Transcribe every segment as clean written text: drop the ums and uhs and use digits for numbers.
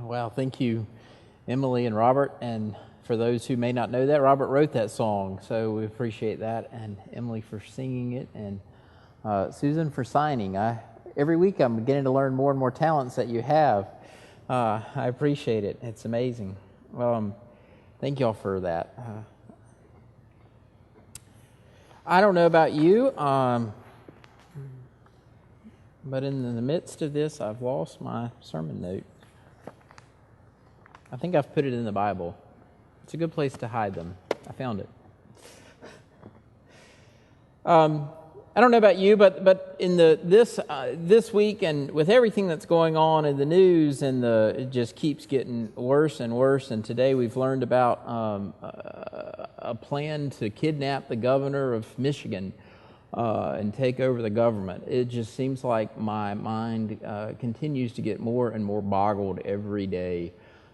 Wow, thank you, Emily and Robert. And for those who may not know that, Robert wrote that song, so we appreciate that. And Emily for singing it, and Susan for signing. Every week I'm beginning to learn more and more talents that you have. I appreciate it. It's amazing. Thank you all for that. I don't know about you, but in the midst of this, I've lost my sermon note. I think I've put it in the Bible. It's a good place to hide them. I found it. I don't know about you, but in this week, and with everything that's going on in the news, and it just keeps getting worse and worse. And today we've learned about a plan to kidnap the governor of Michigan and take over the government. It just seems like my mind continues to get more and more boggled every day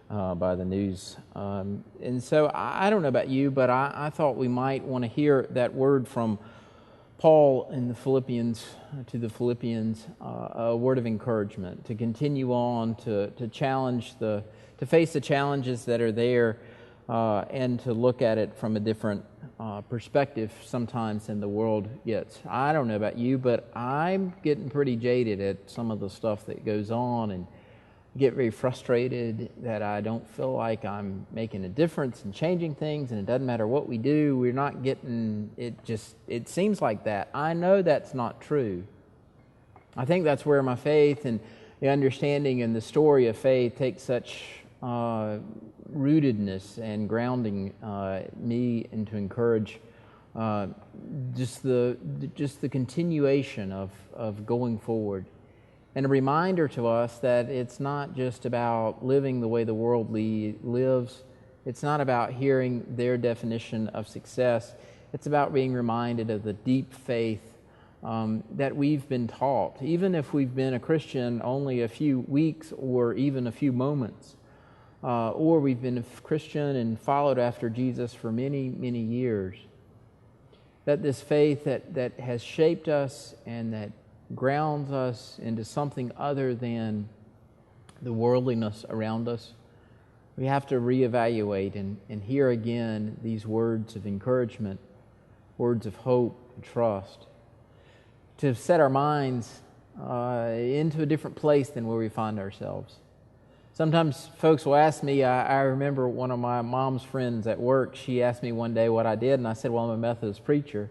by the news. And so I don't know about you, but I thought we might want to hear that word from Paul in the Philippians, to the Philippians, a word of encouragement to continue on, to challenge to face the challenges that are there, and to look at it from a different perspective sometimes than the world gets. I don't know about you, but I'm getting pretty jaded at some of the stuff that goes on, and get very frustrated that I don't feel like I'm making a difference and changing things, and it doesn't matter what we do, we're not getting it. It seems like that. I know that's not true. I think that's where my faith and the understanding and the story of faith takes such rootedness and grounding me, and to encourage just the continuation of going forward. And a reminder to us that it's not just about living the way the world lives. It's not about hearing their definition of success. It's about being reminded of the deep faith that we've been taught, even if we've been a Christian only a few weeks or even a few moments, or we've been a Christian and followed after Jesus for many, many years. That this faith that has shaped us and that grounds us into something other than the worldliness around us, we have to reevaluate and hear again these words of encouragement, words of hope and trust, to set our minds into a different place than where we find ourselves. Sometimes folks will ask me, I remember one of my mom's friends at work, she asked me one day what I did, and I said, well, I'm a Methodist preacher.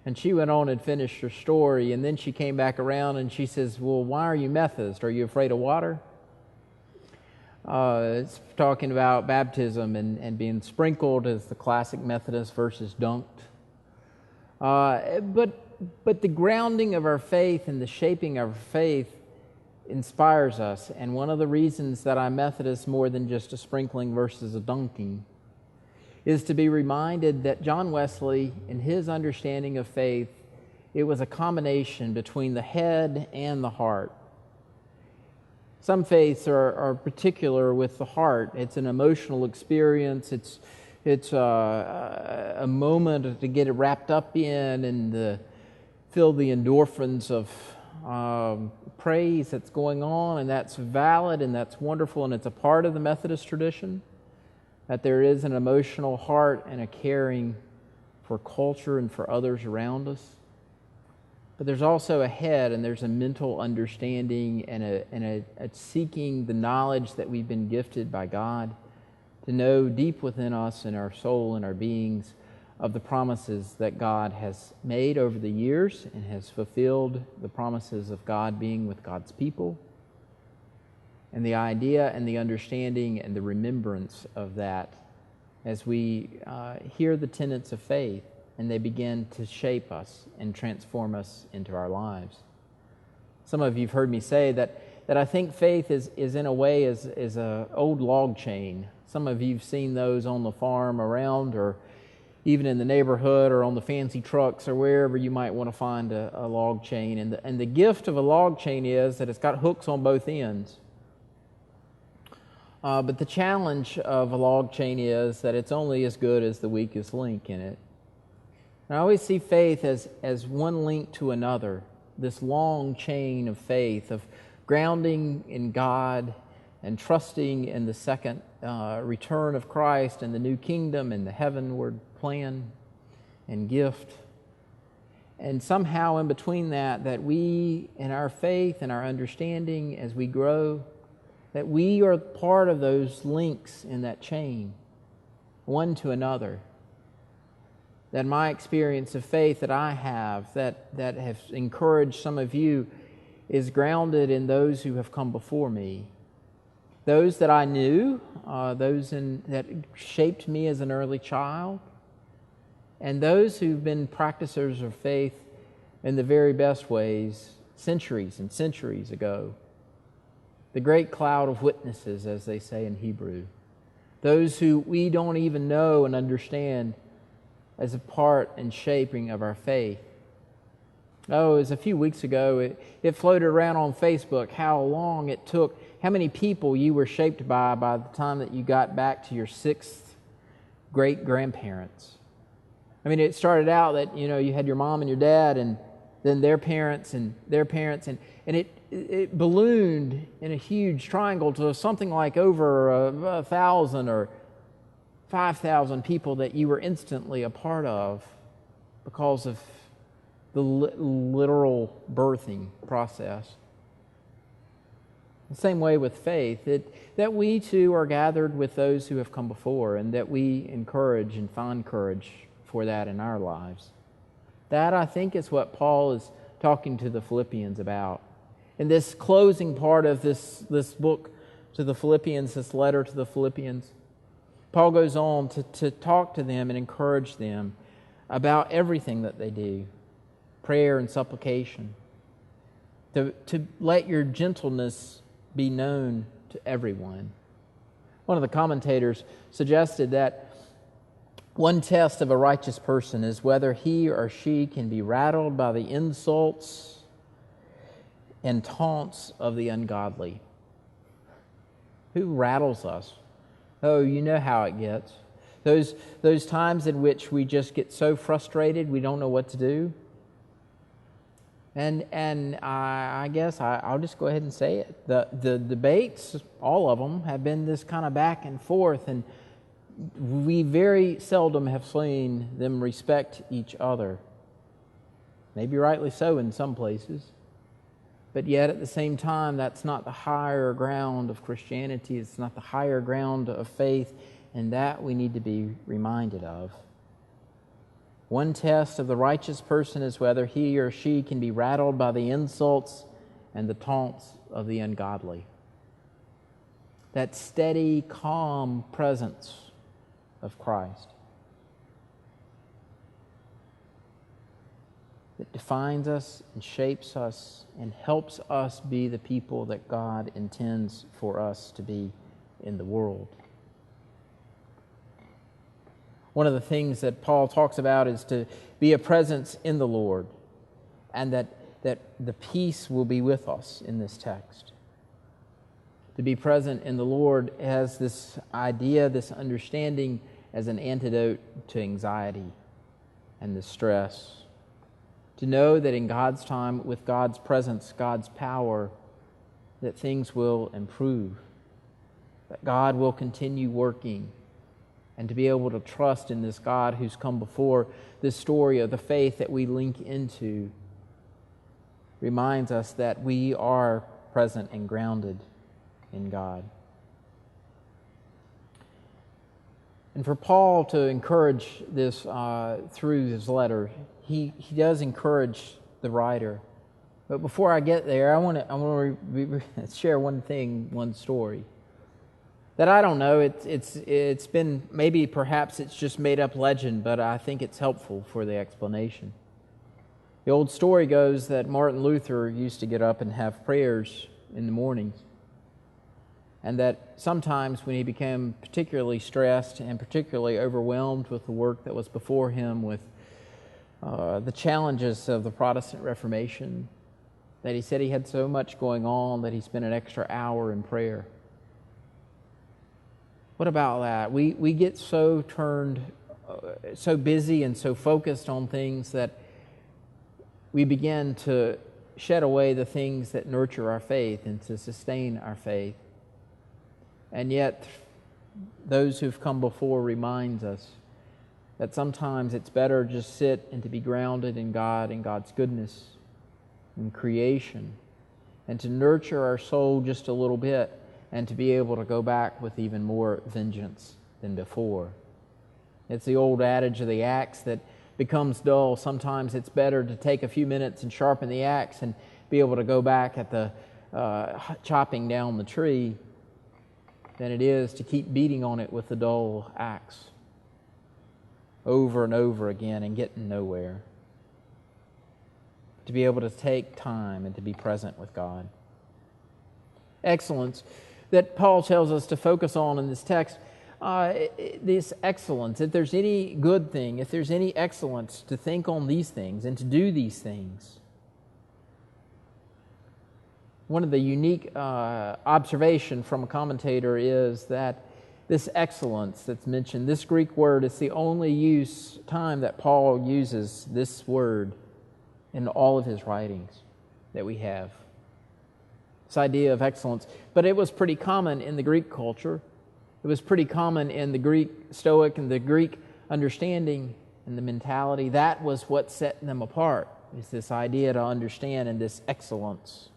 And she went on and finished her story, and then she came back around and she says, well, why are you Methodist? Are you afraid of water? It's talking about baptism and being sprinkled as the classic Methodist versus dunked. But the grounding of our faith and the shaping of our faith inspires us. And one of the reasons that I'm Methodist more than just a sprinkling versus a dunking is to be reminded that John Wesley, in his understanding of faith, it was a combination between the head and the heart. Some faiths are particular with the heart. It's an emotional experience. It's a moment to get it wrapped up in and feel the endorphins of praise that's going on, and that's valid and that's wonderful, and it's a part of the Methodist tradition. That there is an emotional heart and a caring for culture and for others around us. But there's also a head, and there's a mental understanding and a seeking the knowledge that we've been gifted by God to know deep within us and our soul and our beings of the promises that God has made over the years and has fulfilled, the promises of God being with God's people. And the idea and the understanding and the remembrance of that as we hear the tenets of faith and they begin to shape us and transform us into our lives. Some of you have heard me say that I think faith is in a way is an old log chain. Some of you have seen those on the farm around, or even in the neighborhood, or on the fancy trucks, or wherever you might want to find a log chain. And the gift of a log chain is that it's got hooks on both ends. But the challenge of a log chain is that it's only as good as the weakest link in it. And I always see faith as one link to another, this long chain of faith, of grounding in God and trusting in the second return of Christ and the new kingdom and the heavenward plan and gift. And somehow in between that we, in our faith and our understanding as we grow, that we are part of those links in that chain, one to another. That my experience of faith that I have, that has encouraged some of you, is grounded in those who have come before me. Those that I knew, that shaped me as an early child, and those who've been practicers of faith in the very best ways centuries and centuries ago. The great cloud of witnesses, as they say in Hebrew. Those who we don't even know and understand as a part and shaping of our faith. Oh, it was a few weeks ago, it floated around on Facebook how long it took, how many people you were shaped by the time that you got back to your sixth great-grandparents. I mean, it started out that, you had your mom and your dad and then their parents and their parents, and it ballooned in a huge triangle to something like over 1,000 or 5,000 people that you were instantly a part of because of the literal birthing process. The same way with faith, that we too are gathered with those who have come before, and that we encourage and find courage for that in our lives. That, I think, is what Paul is talking to the Philippians about. In this closing part of this book to the Philippians, this letter to the Philippians, Paul goes on to talk to them and encourage them about everything that they do, prayer and supplication, to let your gentleness be known to everyone. One of the commentators suggested that one test of a righteous person is whether he or she can be rattled by the insults and taunts of the ungodly. Who rattles us? Oh, you know how it gets. Those times in which we just get so frustrated we don't know what to do. And I guess I'll just go ahead and say it. The debates, all of them, have been this kind of back and forth, and we very seldom have seen them respect each other. Maybe rightly so in some places. But yet at the same time, that's not the higher ground of Christianity. It's not the higher ground of faith, and that we need to be reminded of. One test of the righteous person is whether he or she can be rattled by the insults and the taunts of the ungodly. That steady, calm presence of Christ that defines us and shapes us and helps us be the people that God intends for us to be in the world. One of the things that Paul talks about is to be a presence in the Lord, and that the peace will be with us in this text. To be present in the Lord has this idea, this understanding as an antidote to anxiety and the stress. To know that in God's time, with God's presence, God's power, that things will improve, that God will continue working, and to be able to trust in this God who's come before. This story of the faith that we link into reminds us that we are present and grounded in God. And for Paul to encourage this through his letter, he does encourage the writer. But before I get there, I want to share one thing, one story that I don't know. It's been, maybe perhaps it's just made up legend, but I think it's helpful for the explanation. The old story goes that Martin Luther used to get up and have prayers in the mornings, and that sometimes when he became particularly stressed and particularly overwhelmed with the work that was before him, with the challenges of the Protestant Reformation, that he said he had so much going on that he spent an extra hour in prayer. What about that? We get so turned, so busy and so focused on things that we begin to shed away the things that nurture our faith and to sustain our faith. And yet, those who've come before reminds us that sometimes it's better just sit and to be grounded in God and God's goodness and creation, and to nurture our soul just a little bit, and to be able to go back with even more vengeance than before. It's the old adage of the axe that becomes dull. Sometimes it's better to take a few minutes and sharpen the axe and be able to go back at the chopping down the tree than it is to keep beating on it with the dull axe over and over again and getting nowhere. To be able to take time and to be present with God. Excellence that Paul tells us to focus on in this text, this excellence, if there's any good thing, if there's any excellence, to think on these things and to do these things. One of the unique observation from a commentator is that this excellence that's mentioned, this Greek word, is the only time that Paul uses this word in all of his writings that we have. This idea of excellence. But it was pretty common in the Greek culture. It was pretty common in the Greek Stoic and the Greek understanding and the mentality. That was what set them apart, is this idea to understand and this excellence.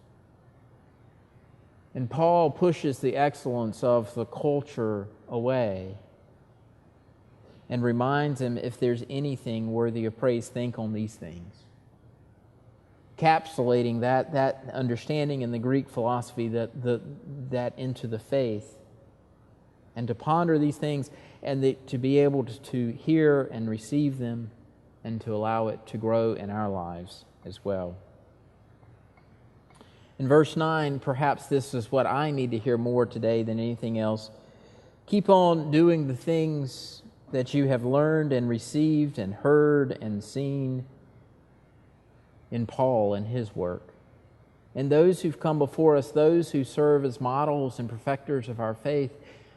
And Paul pushes the excellence of the culture away and reminds them, if there's anything worthy of praise, think on these things. Encapsulating that understanding in the Greek philosophy that into the faith, and to ponder these things and to be able to hear and receive them and to allow it to grow in our lives as well. In verse 9, perhaps this is what I need to hear more today than anything else. Keep on doing the things that you have learned and received and heard and seen in Paul and his work. And those who've come before us, those who serve as models and perfecters of our faith,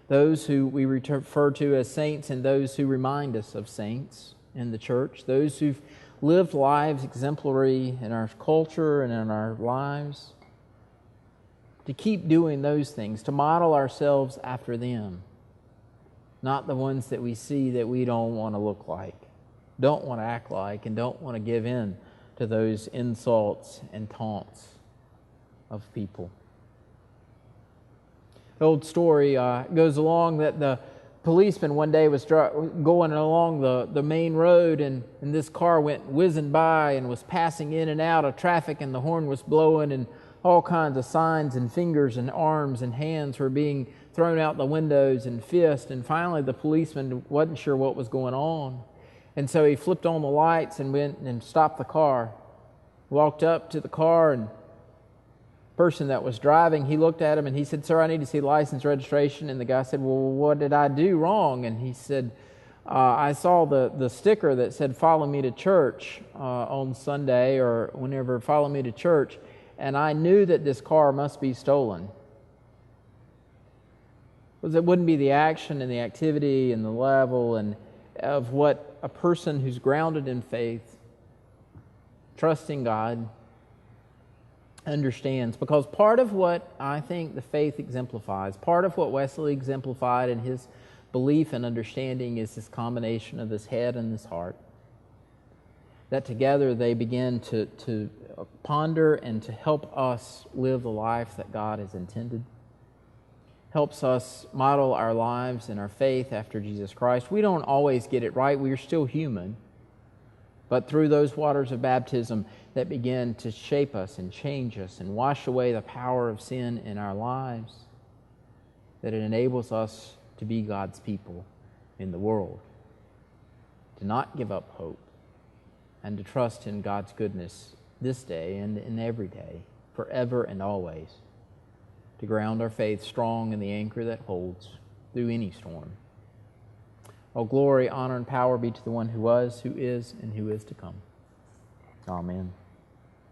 those who we refer to as saints and those who remind us of saints in the church, those who've lived lives exemplary in our culture and in our lives, to keep doing those things, to model ourselves after them, not the ones that we see that we don't want to look like, don't want to act like, and don't want to give in to those insults and taunts of people. The old story goes along that the policeman one day was going along the main road, and this car went whizzing by and was passing in and out of traffic, and the horn was blowing, and all kinds of signs and fingers and arms and hands were being thrown out the windows and fists, and finally the policeman wasn't sure what was going on. And so he flipped on the lights and went and stopped the car. Walked up to the car, and the person that was driving, he looked at him and he said, "Sir, I need to see license registration." And the guy said, "Well, what did I do wrong?" And he said, I saw the sticker that said, "Follow me to church" on Sunday or whenever, "Follow me to church." And I knew that this car must be stolen. Because it wouldn't be the action and the activity and the level and of what a person who's grounded in faith, trusting God, understands. Because part of what I think the faith exemplifies, part of what Wesley exemplified in his belief and understanding, is this combination of this head and this heart. That together they begin to ponder and to help us live the life that God has intended. Helps us model our lives and our faith after Jesus Christ. We don't always get it right. We are still human. But through those waters of baptism that begin to shape us and change us and wash away the power of sin in our lives, that it enables us to be God's people in the world. To not give up hope and to trust in God's goodness this day and in every day, forever and always. To ground our faith strong in the anchor that holds through any storm. All glory, honor, and power be to the one who was, who is, and who is to come. Amen.